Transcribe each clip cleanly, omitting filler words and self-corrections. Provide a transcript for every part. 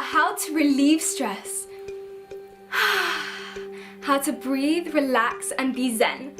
how to relieve stress. How to breathe, relax, and be zen.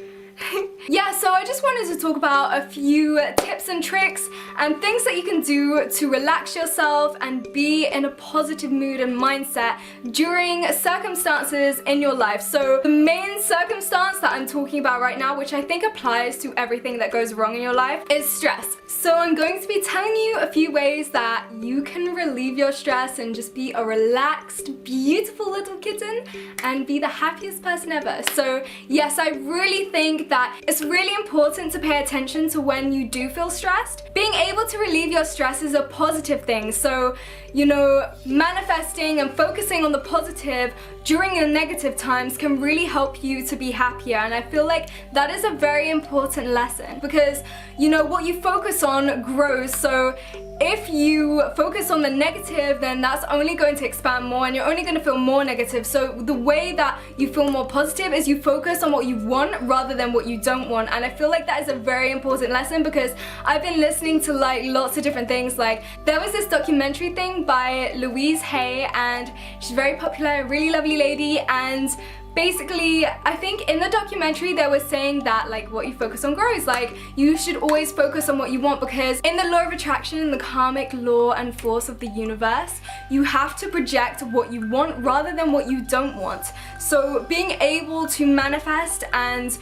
Yeah, so I just wanted to talk about a few tips and tricks and things that you can do to relax yourself and be in a positive mood and mindset during circumstances in your life. So the main circumstance that I'm talking about right now, which I think applies to everything that goes wrong in your life, is stress. So I'm going to be telling you a few ways that you can relieve your stress and just be a relaxed, beautiful little kitten and be the happiest person ever. So yes, I really think that it's really important to pay attention to when you do feel stressed. Being able to relieve your stress is a positive thing. So, you know, manifesting and focusing on the positive during your negative times can really help you to be happier. And I feel like that is a very important lesson because, you know, what you focus on grows. So if you focus on the negative, then that's only going to expand more and you're only going to feel more negative. So the way that you feel more positive is you focus on what you want rather than what you don't want. And I feel like that is a very important lesson because I've been listening to like lots of different things. Like there was this documentary thing by Louise Hay and she's very popular, a really lovely lady, and basically, I think in the documentary they were saying that like what you focus on grows. Like you should always focus on what you want because in the law of attraction, the karmic law and force of the universe, you have to project what you want rather than what you don't want. So being able to manifest and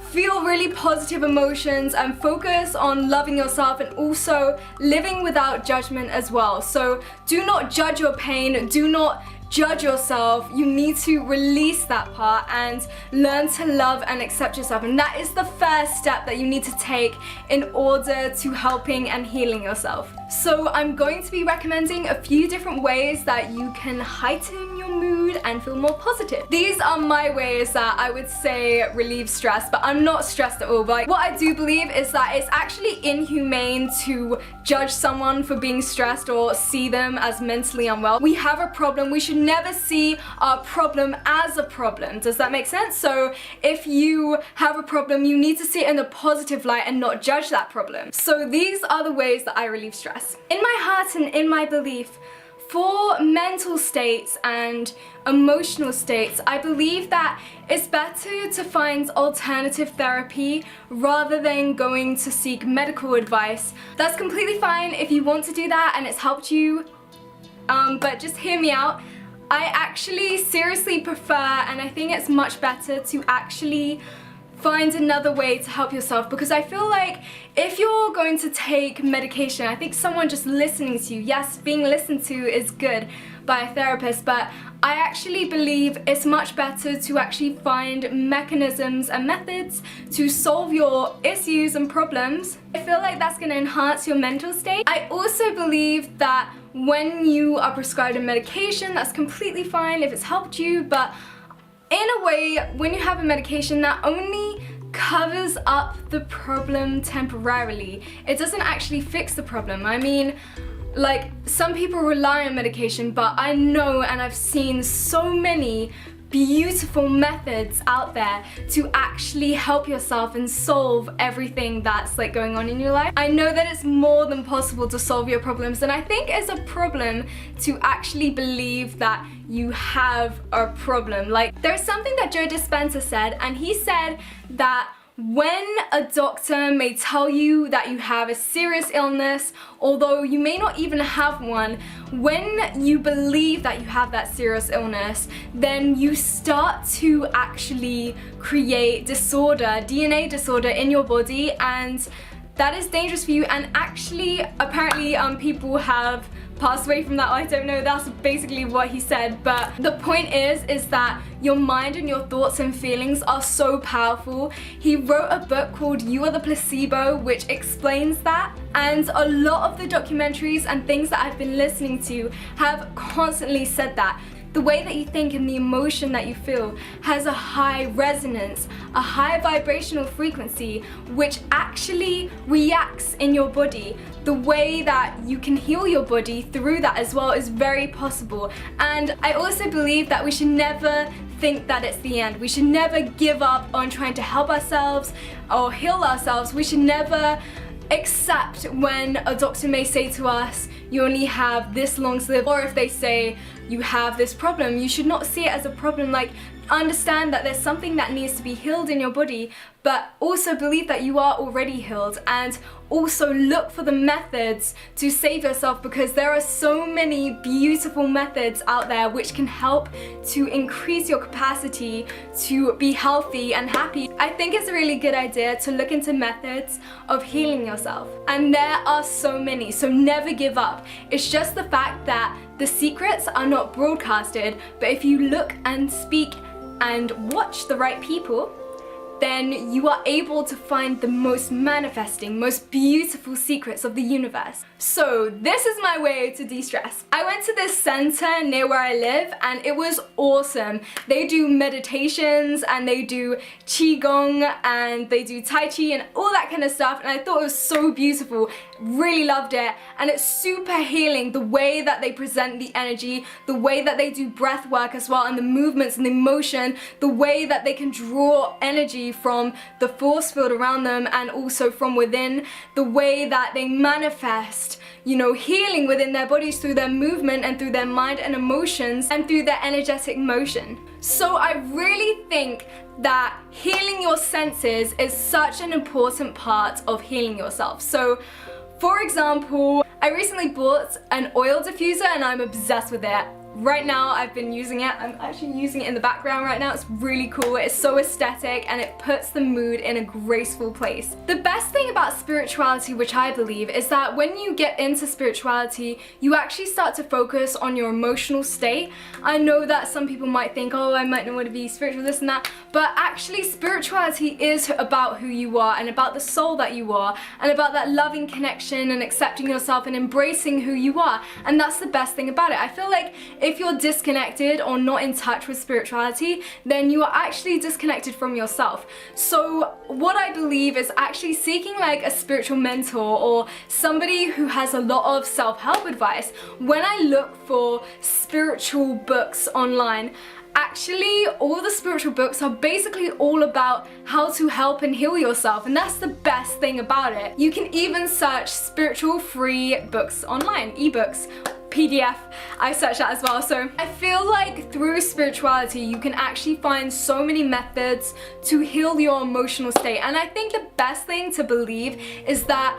feel really positive emotions and focus on loving yourself and also living without judgment as well. So do not judge your pain, do not judge yourself. You need to release that part and learn to love and accept yourself, and that is the first step that you need to take in order to helping and healing yourself. So I'm going to be recommending a few different ways that you can heighten your mood and feel more positive. These are my ways that I would say relieve stress, but I'm not stressed at all. But what I do believe is that it's actually inhumane to judge someone for being stressed or see them as mentally unwell. We have a problem, we should never see our problem as a problem. Does that make sense? So if you have a problem, you need to see it in a positive light and not judge that problem. So these are the ways that I relieve stress. In my heart and in my belief, for mental states and emotional states, I believe that it's better to find alternative therapy rather than going to seek medical advice. That's completely fine if you want to do that and it's helped you, but just hear me out. I actually seriously prefer, and I think it's much better to actually find another way to help yourself, because I feel like if you're going to take medication, I think someone just listening to you, yes, being listened to is good by a therapist, but I actually believe it's much better to actually find mechanisms and methods to solve your issues and problems. I feel like that's going to enhance your mental state. I also believe that when you are prescribed a medication, that's completely fine if it's helped you, but in a way, when you have a medication, that only covers up the problem temporarily. It doesn't actually fix the problem. I mean, like, some people rely on medication, but I know and I've seen so many beautiful methods out there to actually help yourself and solve everything that's like going on in your life. I know that it's more than possible to solve your problems, and I think it's a problem to actually believe that you have a problem. Like, there's something that Joe Dispenza said, and he said that when a doctor may tell you that you have a serious illness, although you may not even have one, when you believe that you have that serious illness, then you start to actually create disorder, DNA disorder in your body, and that is dangerous for you. And actually, apparently, people have passed away from that. I don't know, that's basically what he said, but the point is that your mind and your thoughts and feelings are so powerful. He wrote a book called You Are the Placebo, which explains that, and a lot of the documentaries and things that I've been listening to have constantly said that. The way that you think and the emotion that you feel has a high resonance, a high vibrational frequency, which actually reacts in your body. The way that you can heal your body through that as well is very possible. And I also believe that we should never think that it's the end. We should never give up on trying to help ourselves or heal ourselves. We should never Except when a doctor may say to us, you only have this long to live, or if they say you have this problem, you should not see it as a problem. Like, understand that there's something that needs to be healed in your body, but also believe that you are already healed, and also look for the methods to save yourself, because there are so many beautiful methods out there which can help to increase your capacity to be healthy and happy. I think it's a really good idea to look into methods of healing yourself, and there are so many, so never give up. It's just the fact that the secrets are not broadcasted, but if you look and speak and watch the right people, then you are able to find the most manifesting, most beautiful secrets of the universe. So this is my way to de-stress. I went to this center near where I live and it was awesome. They do meditations and they do qigong and they do tai chi and all that kind of stuff, and I thought it was so beautiful. Really loved it, and it's super healing, the way that they present the energy, the way that they do breath work as well, and the movements and the motion, the way that they can draw energy from the force field around them and also from within, the way that they manifest, you know, healing within their bodies through their movement and through their mind and emotions and through their energetic motion. So I really think that healing your senses is such an important part of healing yourself. So for example, I recently bought an oil diffuser and I'm obsessed with it. Right now I've been using it. I'm actually using it in the background right now. It's really cool. It's so aesthetic and it puts the mood in a graceful place. The best thing about spirituality, which I believe, is that when you get into spirituality, you actually start to focus on your emotional state. I know that some people might think, oh, I might not want to be spiritual, this and that, but actually spirituality is about who you are and about the soul that you are and about that loving connection and accepting yourself and embracing who you are. And that's the best thing about it. I feel like if you're disconnected or not in touch with spirituality, then you are actually disconnected from yourself. So what I believe is actually seeking like a spiritual mentor or somebody who has a lot of self-help advice. When I look for spiritual books online, actually all the spiritual books are basically all about how to help and heal yourself, and that's the best thing about it. You can even search spiritual free books online, ebooks, PDF, I searched that as well. So I feel like through spirituality you can actually find so many methods to heal your emotional state, and I think the best thing to believe is that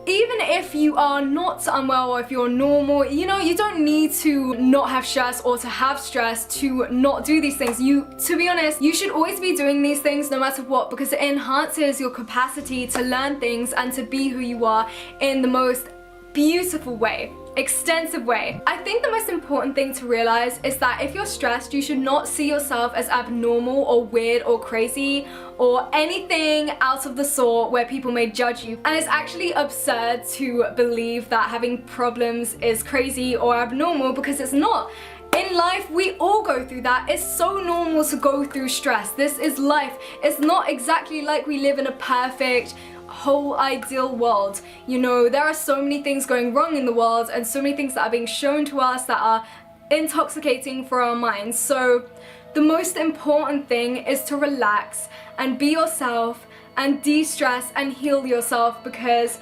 even if you are not unwell or if you're normal, you know, you don't need to not have stress or to have stress to not do these things. To be honest, you should always be doing these things no matter what, because it enhances your capacity to learn things and to be who you are in the most beautiful way, extensive way. I think the most important thing to realize is that if you're stressed, you should not see yourself as abnormal or weird or crazy or anything out of the sort where people may judge you. And it's actually absurd to believe that having problems is crazy or abnormal, because it's not. In life, we all go through that. It's so normal to go through stress. This is life. It's not exactly like we live in a perfect, whole ideal world. You know, there are so many things going wrong in the world and so many things that are being shown to us that are intoxicating for our minds. So the most important thing is to relax and be yourself and de-stress and heal yourself, because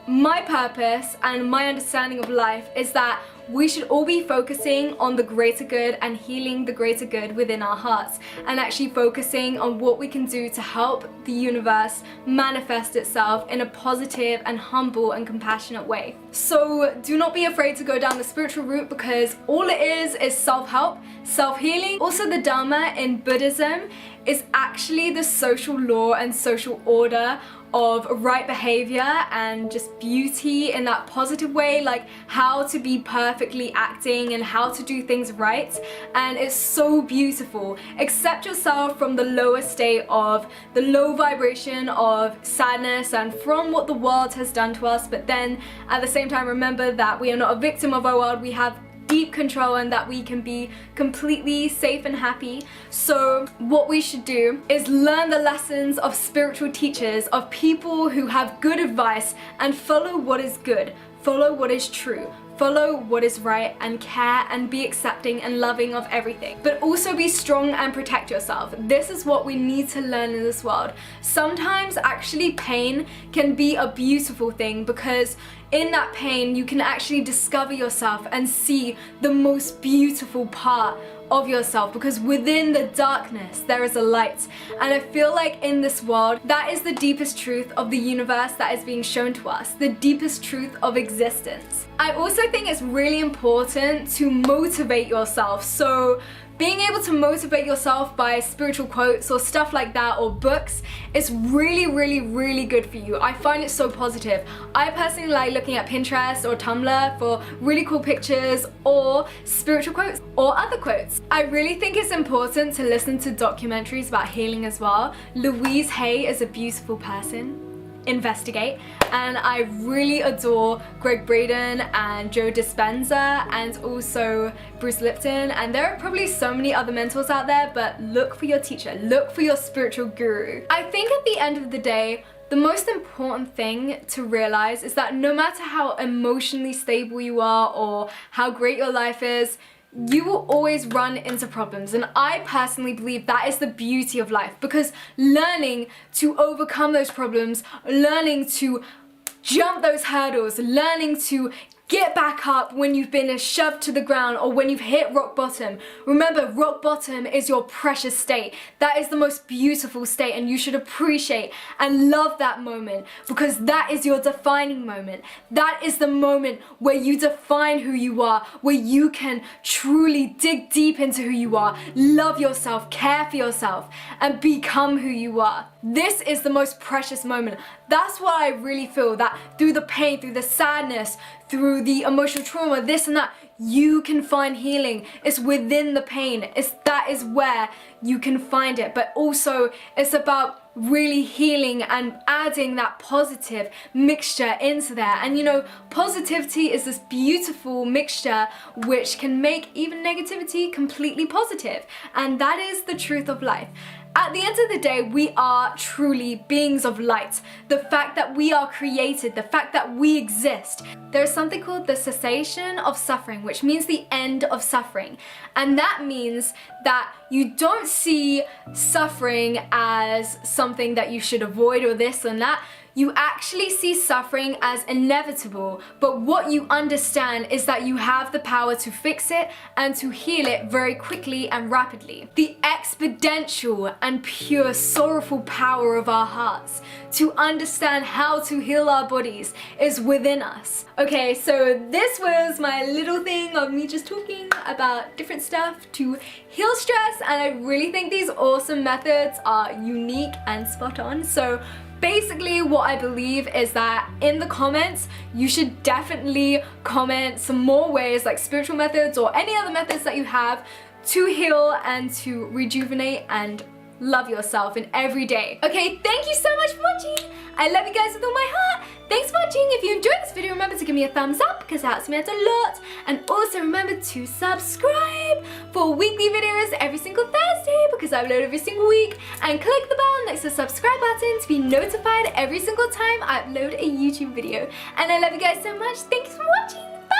my purpose and my understanding of life is that we should all be focusing on the greater good and healing the greater good within our hearts, and actually focusing on what we can do to help the universe manifest itself in a positive and humble and compassionate way. So do not be afraid to go down the spiritual route, because all it is self-help, self-healing. Also, the Dharma in Buddhism is actually the social law and social order of right behavior and just beauty in that positive way, like how to be perfectly acting and how to do things right. And it's so beautiful. Accept yourself from the lower state of the low vibration of sadness and from what the world has done to us, but then at the same time remember that we are not a victim of our world. We have deep control and that we can be completely safe and happy. So what we should do is learn the lessons of spiritual teachers, of people who have good advice, and follow what is good. follow what is true. Follow what is right and care and be accepting and loving of everything. But also be strong and protect yourself. This is what we need to learn in this world. Sometimes actually pain can be a beautiful thing, because in that pain you can actually discover yourself and see the most beautiful part of yourself, because within the darkness there is a light. And I feel like in this world, that is the deepest truth of the universe that is being shown to us, the deepest truth of existence. I also think it's really important to motivate yourself. So being able to motivate yourself by spiritual quotes or stuff like that, or books, is really good for you. I find it so positive. I personally like looking at Pinterest or Tumblr for really cool pictures or spiritual quotes or other quotes. I really think it's important to listen to documentaries about healing as well. Louise Hay is a beautiful person. Investigate. And I really adore Greg Braden and Joe Dispenza and also Bruce Lipton, and there are probably so many other mentors out there, but look for your teacher, look for your spiritual guru. I think at the end of the day, the most important thing to realize is that no matter how emotionally stable you are or how great your life is, you will always run into problems. And I personally believe that is the beauty of life, because learning to overcome those problems, learning to jump those hurdles, learning to get back up when you've been shoved to the ground or when you've hit rock bottom. Remember, rock bottom is your precious state. That is the most beautiful state, and you should appreciate and love that moment, because that is your defining moment. That is the moment where you define who you are, where you can truly dig deep into who you are, love yourself, care for yourself, and become who you are. This is the most precious moment. That's what I really feel, that through the pain, through the sadness, through the emotional trauma, this and that, you can find healing. It's within the pain. That is where you can find it. But also it's about really healing and adding that positive mixture into there. And you know, positivity is this beautiful mixture which can make even negativity completely positive. And that is the truth of life. At the end of the day, we are truly beings of light. The fact that we are created, the fact that we exist. There is something called the cessation of suffering, which means the end of suffering. And that means that you don't see suffering as something that you should avoid or this and that. You actually see suffering as inevitable, but what you understand is that you have the power to fix it and to heal it very quickly and rapidly. The exponential and pure sorrowful power of our hearts to understand how to heal our bodies is within us. Okay, so this was my little thing of me just talking about different stuff to heal stress, and I really think these awesome methods are unique and spot on. So basically what I believe is that in the comments you should definitely comment some more ways, like spiritual methods or any other methods that you have to heal and to rejuvenate and love yourself in every day. Okay, thank you so much for watching. I love you guys with all my heart. Thanks for watching. If you enjoyed this video, remember to give me a thumbs up because that helps me out a lot. And also remember to subscribe for weekly videos every single Thursday because I upload every single week. And click the bell next to the subscribe button to be notified every single time I upload a YouTube video. And I love you guys so much. Thanks for watching. Bye.